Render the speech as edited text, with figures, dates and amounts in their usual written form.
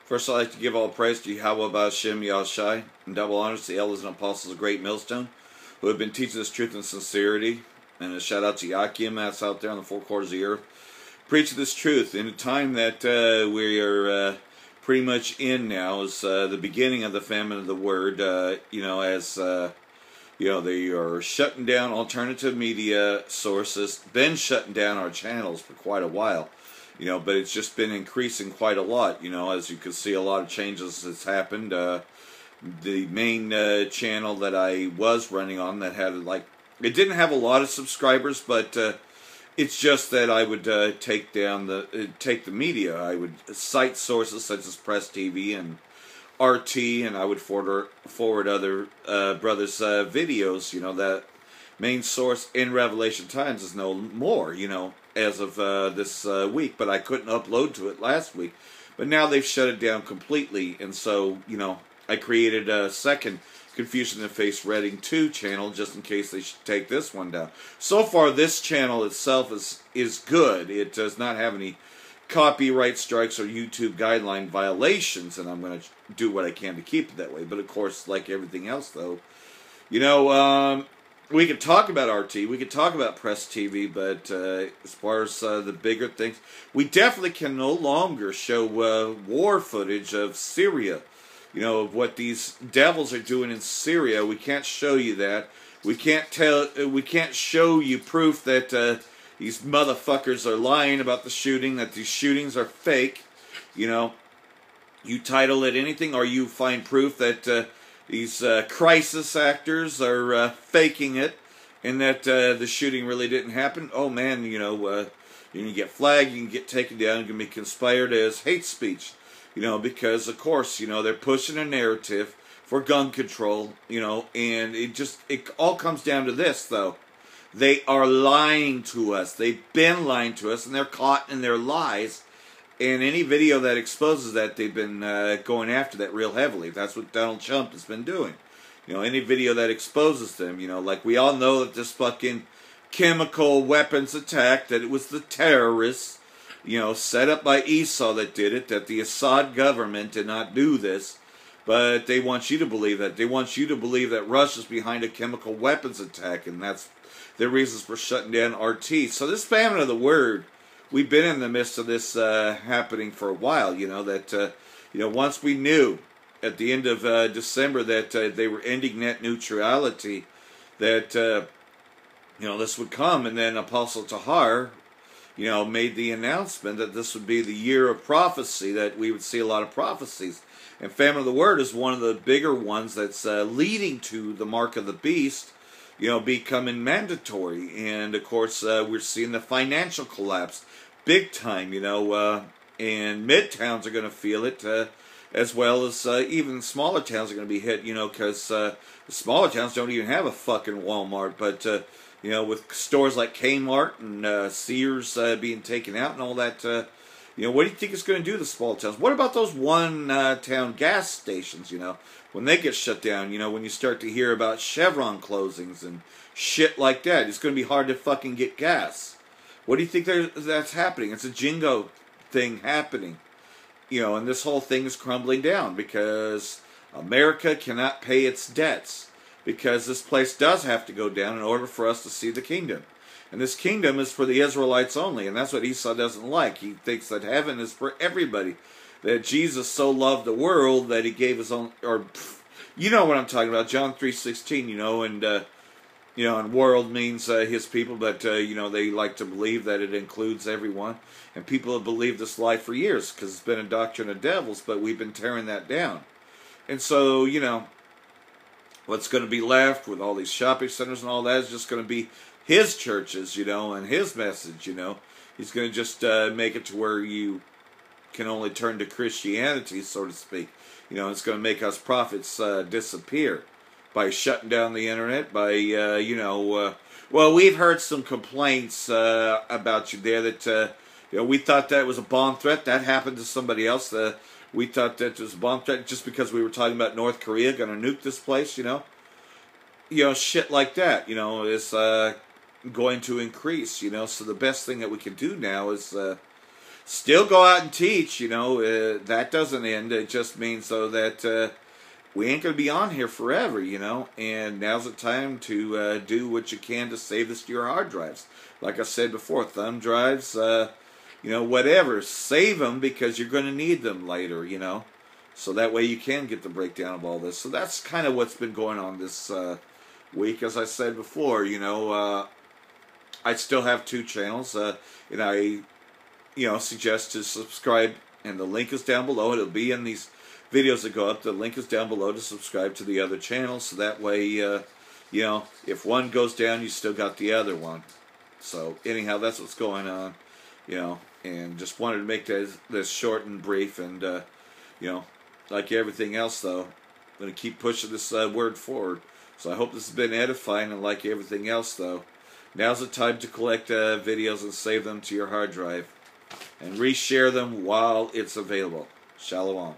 First, I'd like to give all praise to Yahweh Ba'Shem Yahushai, and double honors to the elders and apostles of Great Millstone, who have been teaching this truth and sincerity. And a shout out to Yakim, that's out there on the four quarters of the earth, preaching this truth in a time that we are pretty much in now is the beginning of the famine of the word. As they are shutting down alternative media sources, been shutting down our channels for quite a while. But it's just been increasing quite a lot. As you can see, a lot of changes has happened. The main channel that I was running on that had it didn't have a lot of subscribers, but it's just that I would take the media. I would cite sources such as Press TV and RT, and I would forward other brothers' videos. That main source in Revelation Times is no more. As of this week, but I couldn't upload to it last week. But now they've shut it down completely, and so, I created a second Confusion in the Face Reading 2 channel just in case they should take this one down. So far, this channel itself is good. It does not have any copyright strikes or YouTube guideline violations, and I'm going to do what I can to keep it that way. But of course, like everything else, though, we could talk about RT, we could talk about Press TV, but as far as the bigger things, we definitely can no longer show war footage of Syria. Of what these devils are doing in Syria. We can't show you that. We can't show you proof that these motherfuckers are lying about the shooting, that these shootings are fake. You title it anything, or you find proof that these crisis actors are faking it, and that the shooting really didn't happen. Oh man, you can get flagged, you can get taken down, you can be conspired as hate speech. Because of course, they're pushing a narrative for gun control, and it all comes down to this, though. They are lying to us. They've been lying to us, and they're caught in their lies. And any video that exposes that, they've been going after that real heavily. That's what Donald Trump has been doing. Any video that exposes them, like we all know that this fucking chemical weapons attack, that it was the terrorists, set up by Esau that did it, that the Assad government did not do this, but they want you to believe that. They want you to believe that Russia's behind a chemical weapons attack, and that's their reasons for shutting down RT. So this famine of the word, we've been in the midst of this happening for a while, once we knew at the end of December that they were ending net neutrality, that, this would come, and then Apostle Tahar, made the announcement that this would be the year of prophecy, that we would see a lot of prophecies. And famine of the word is one of the bigger ones that's leading to the mark of the beast, becoming mandatory. And, of course, we're seeing the financial collapse big time, and mid-towns are going to feel it, as well as even smaller towns are going to be hit, because the smaller towns don't even have a fucking Walmart, but with stores like Kmart and Sears being taken out and all that, what do you think it's going to do to the small towns? What about those one-town gas stations, when they get shut down, when you start to hear about Chevron closings and shit like that, it's going to be hard to fucking get gas. What do you think that's happening? It's a jingo thing happening, and this whole thing is crumbling down because America cannot pay its debts. Because this place does have to go down in order for us to see the kingdom. And this kingdom is for the Israelites only. And that's what Esau doesn't like. He thinks that heaven is for everybody. That Jesus so loved the world that he gave his own... you know what I'm talking about. John 3:16, and world means his people. But, they like to believe that it includes everyone. And people have believed this lie for years. Because it's been a doctrine of devils. But we've been tearing that down. And so, what's going to be left with all these shopping centers and all that is just going to be his churches, and his message, He's going to just make it to where you can only turn to Christianity, so to speak. It's going to make us prophets disappear by shutting down the internet, by, well, we've heard some complaints about you there that, we thought that was a bomb threat. That happened to somebody else. We thought that it was a bomb threat just because we were talking about North Korea going to nuke this place, shit like that, is going to increase, so the best thing that we can do now is still go out and teach, that doesn't end. It just means, though, that we ain't going to be on here forever, and now's the time to do what you can to save this to your hard drives. Like I said before, thumb drives, whatever, save them because you're going to need them later, so that way you can get the breakdown of all this. So that's kind of what's been going on this week. As I said before, I still have 2 channels, and I, suggest to subscribe, and the link is down below. It'll be in these videos that go up. The link is down below to subscribe to the other channels, so that way, if one goes down, you still got the other one. So anyhow, that's what's going on, and just wanted to make this short and brief, and, like everything else, though, I'm going to keep pushing this word forward. So I hope this has been edifying, and like everything else, though, now's the time to collect videos and save them to your hard drive, and reshare them while it's available. Shalom.